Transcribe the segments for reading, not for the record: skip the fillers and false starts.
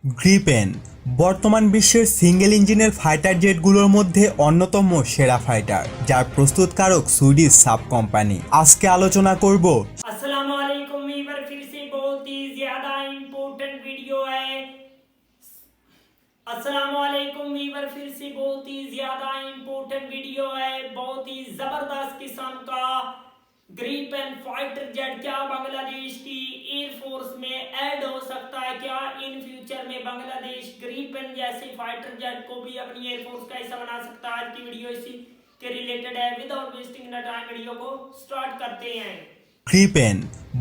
Gripen বর্তমান বিশ্বের single ইঞ্জিনের ফাইটার জেটগুলোর মধ্যে অন্যতম সেরা ফাইটার, যার প্রস্তুতকারক সুইডিশ সাব কোম্পানি। আজকে আলোচনা করব अस्सलाम वालेकुम वीवर, फिर से बहुत ही ज्यादा इम्पोर्टेंट वीडियो है। अस्सलाम वालेकुम वीवर, फिर से बहुत ही ज्यादा इम्पोर्टेंट वीडियो है। बहुत ही जबरदस्त किस्म का ग्रिपेन फाइटर जेट क्या बांग्लादेश की एयरफोर्स में ऐड हो सकता है? क्या इन फ्यूचर में बांग्लादेश ग्रिपेन जैसे फाइटर जेट को भी अपनी एयरफोर्स का हिस्सा बना सकता है? आज की वीडियो इसी के रिलेटेड है। विदाउट वेस्टिंग टाइम वीडियो को स्टार्ट करते हैं। গ্রিপেন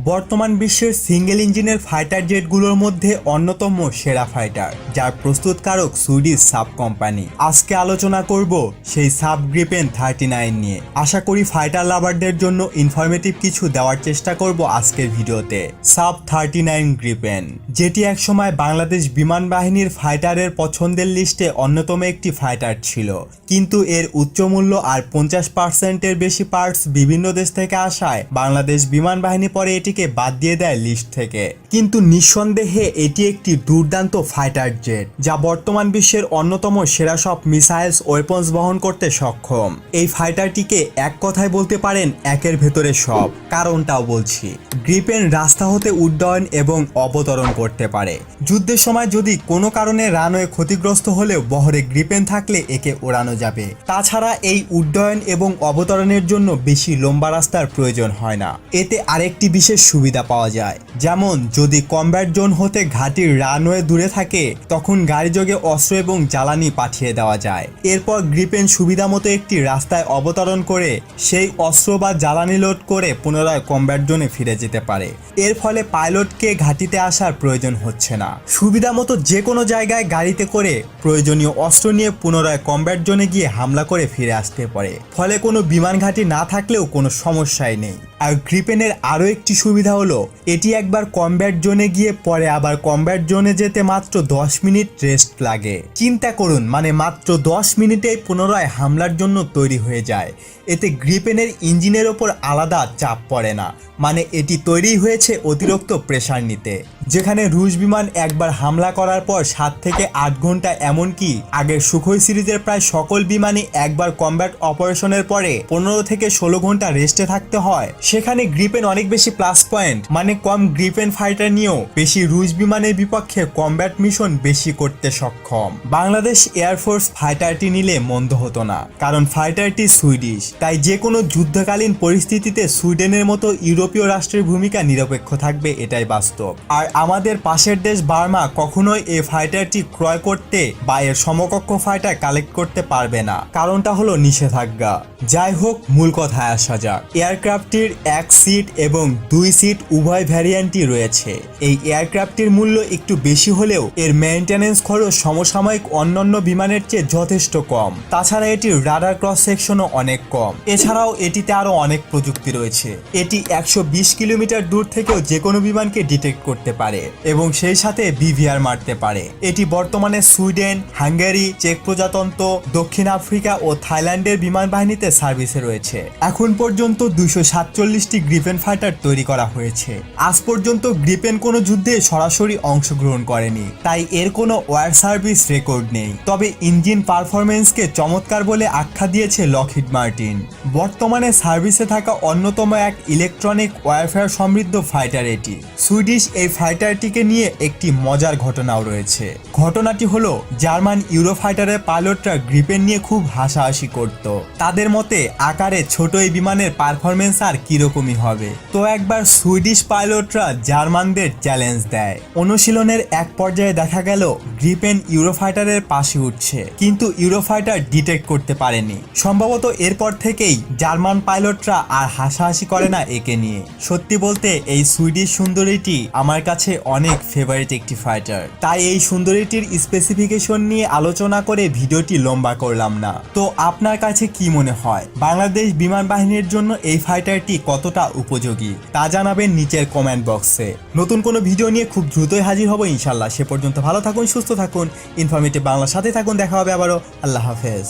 বর্তমান বিশ্বের সিঙ্গেল ইঞ্জিনের ফাইটার জেটগুলোর মধ্যে অন্যতম সেরা ফাইটার, যার প্রস্তুতকারক সুইডিশ সাব কোম্পানি। আজকে আলোচনা করব সেই সাব গ্রিপেন 39 নিয়ে। আশা করি ফাইটার লাভারদের জন্য ইনফরমেটিভ কিছু দেওয়ার চেষ্টা করব আজকের ভিডিওতে। সাব 39 গ্রিপেন, যেটি একসময় বাংলাদেশ বিমান বাহিনীর ফাইটারের পছন্দের লিস্টে অন্যতম একটি ফাইটার ছিল, কিন্তু এর উচ্চ মূল্য আর 50%-এর বেশি পার্টস বিভিন্ন দেশ থেকে আসায় বাংলাদেশ বিমান বাহিনী পরে এটিকে বাদ দিয়ে দেয় লিস্ট থেকে। কিন্তু নিঃসন্দেহে এটি একটি দুর্দান্ত ফাইটার জেট, যা বর্তমান বিশ্বের অন্যতম সেরা সব মিসাইলস ওয়েপন্স বহন করতে সক্ষম। এই ফাইটারটিকে এক কথায় বলতে পারেন একের ভেতরে সব। কারণটাও বলছি। গ্রিপেন রাস্তা হতে উড্ডয়ন এবং অবতরণ করতে পারে। যুদ্ধের সময় যদি কোনো কারণে রানওয়ে ক্ষতিগ্রস্ত হলেও বহরে গ্রিপেন থাকলে একে ওড়ানো যাবে। তাছাড়া এই উড্ডয়ন এবং অবতরণের জন্য বেশি লম্বা রাস্তার প্রয়োজন হয় না। এতে আরেকটি বিশেষ সুবিধা পাওয়া যায়, যেমন যদি কমব্যাট জোন হতে ঘাঁটির রানওয়ে দূরে থাকে, তখন গাড়িযোগে অস্ত্র এবং জ্বালানি পাঠিয়ে দেওয়া যায়। এরপর গ্রিপেন সুবিধা মতো একটি রাস্তায় অবতরণ করে সেই অস্ত্র বা জ্বালানি লোড করে পুনরায় কমব্যাট জোনে ফিরে যেতে পারে। এর ফলে পাইলটকে ঘাঁটিতে আসার প্রয়োজন হচ্ছে না। সুবিধা মতো যে কোনো জায়গায় গাড়িতে করে প্রয়োজনীয় অস্ত্র নিয়ে পুনরায় কমব্যাট জোনে গিয়ে হামলা করে ফিরে আসতে পারে। ফলে কোনো বিমান ঘাঁটি না থাকলেও কোনো সমস্যাই নেই। আর গ্রিপেনের আরও একটি সুবিধা হলো, এটি একবার কমব্যাট জোনে গিয়ে পরে আবার কমব্যাট জোনে যেতে মাত্র 10 মিনিট রেস্ট লাগে। চিন্তা করুন, মানে মাত্র 10 মিনিটেই পুনরায় হামলার জন্য তৈরি হয়ে যায়। এতে গ্রিপেনের ইঞ্জিনের ওপর আলাদা চাপ পড়ে না, মানে এটি তৈরি হয়েছে অতিরিক্ত প্রেসার নিতে। যেখানে রুশ বিমান একবার হামলা করার পর 7 থেকে 8 ঘন্টা, এমনকি আগের সুখোই সিরিজের প্রায় সকল বিমানই একবার কমব্যাট অপারেশনের পরে 15 থেকে 16 ঘন্টা রেস্টে থাকতে হয়, সেখানে গ্রিপেন অনেক বেশি প্লাস পয়েন্ট। মানে কম গ্রিপেন ফাইটার নিয়েও বেশি রুশ বিমানের বিপক্ষে কমব্যাট মিশন বেশি করতে সক্ষম। বাংলাদেশ এয়ারফোর্স ফাইটারটি নিলে মন্দ হতো না, কারণ ফাইটারটি সুইডিশ। তাই যে কোনো যুদ্ধকালীন পরিস্থিতিতে সুইডেনের মতো ইউরোপীয় রাষ্ট্রের ভূমিকা নিরপেক্ষ থাকবে, এটাই বাস্তব। আর আমাদের পাশের দেশ বার্মা কখনোই এই ফাইটারটি ক্রয় করতে বা এর সমকক্ষ ফাইটার কালেক্ট করতে পারবে না। কারণটা হলো নিষেধাজ্ঞা। যাই হোক, মূল কথায় আসা যাক। এয়ারক্রাফটটির 1 সিট এবং 2 সিট উভয় ভ্যারিয়েন্টই রয়েছে। এই এয়ারক্রাফটটির মূল্য একটু বেশি হলেও এর মেইনটেনেন্স খরচ সমসাময়িক অন্যান্য বিমানের চেয়ে যথেষ্ট কম। তাছাড়া এটির রাডার ক্রস সেকশনও অনেক কম। এছাড়াও এটিতে আরও অনেক প্রযুক্তি রয়েছে। এটি 120 কিলোমিটার দূর থেকেও যে কোনো বিমানকে ডিটেক্ট করতে পারে এবং সেই সাথে বিভিআর মারতে পারে। এটি বর্তমানে সুইডেন, হাঙ্গেরি, চেক প্রজাতন্ত্র, দক্ষিণ আফ্রিকা ও থাইল্যান্ডের বিমান বাহিনীতে সার্ভিসে রয়েছে। এখন পর্যন্ত 247টি গ্রিপেন ফাইটার তৈরি করা হয়েছে। আজ পর্যন্ত গ্রিপেন কোনো যুদ্ধে সরাসরি অংশগ্রহণ করেনি, তাই এর কোনো ওয়ার সার্ভিস রেকর্ড নেই। তবে ইঞ্জিন পারফরমেন্সকে চমৎকার বলে আখ্যা দিয়েছে লকহিড মার্টিন। বর্তমানে সার্ভিসে থাকা অন্যতম এক ইলেকট্রনিক ওয়ারফেয়ার সমৃদ্ধ ফাইটার এটি। সুইডিশ এই ফাইটারটিকে নিয়ে একটি মজার ঘটনাও রয়েছে। ঘটনাটি হলো, জার্মান ইউরোফাইটারের পাইলটরা গ্রিপেন নিয়ে খুব হাসাহাসি করত। তাদের মতে আকারে ছোট এই বিমানের পারফরমেন্স আর কিরকমই হবে। তো একবার সুইডিশ পাইলটরা জার্মানদের চ্যালেঞ্জ দেয়। অনুশীলনের এক পর্যায়ে দেখা গেল গ্রিপেন ইউরোফাইটারের পাশে উঠছে, কিন্তু ইউরোফাইটার ডিটেক্ট করতে পারেনি। সম্ভবত এরপর থেকেই জার্মান পাইলটরা আর হাসাহাসি করে না একে নিয়ে। সত্যি বলতে এই সুইডিশ সুন্দরীটি আমার কাছে অনেক ফেভারিট একটি ফাইটার, তাই এই সুন্দরীটির স্পেসিফিকেশন নিয়ে আলোচনা করে ভিডিওটি লম্বা করলাম না। তো আপনার কাছে কি মনে হয়, বাংলাদেশ বিমান বাহিনীর জন্য এই ফাইটারটি কতটা উপযোগী তা জানাবেন নিচের কমেন্ট বক্সে। নতুন কোনো ভিডিও নিয়ে খুব দ্রুতই হাজির হব ইনশাল্লাহ। সে পর্যন্ত ভালো থাকুন, সুস্থ থাকুন, ইনফরমেটিভ বাংলার সাথে থাকুন। দেখা হবে আবারও। আল্লাহ হাফেজ।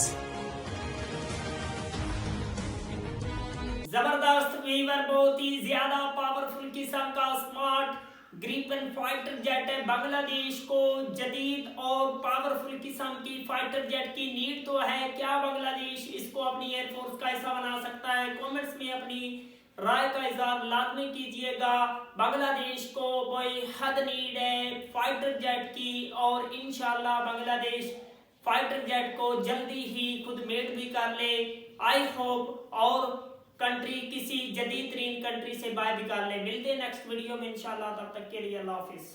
जबरदस्त वीवर, बहुत ही ज्यादा पावरफुल किस्म का स्मार्ट ग्रिपेन फाइटर जेट है। बांग्लादेश को जदीद जीत और पावरफुल किस्म की फाइटर जेट की नीड तो है, क्या बांग्लादेश इसको अपनी एयरफोर्स का हिस्सा बना सकता है? कमेंट्स में अपनी राय का इजहार लाजमी कीजिएगा। बांग्लादेश को बेहद नीड है फाइटर जेट की और इंशाल्लाह बांग्लादेश फाइटर जेट को जल्दी ही खुद मेड भी कर ले, आई होप, और कंट्री किसी जदीद तरीन कंट्री से बाय भी कर ले। मिलते हैं नेक्स्ट वीडियो में इंशाल्लाह, तब तक के लिए अल्लाह हाफिज।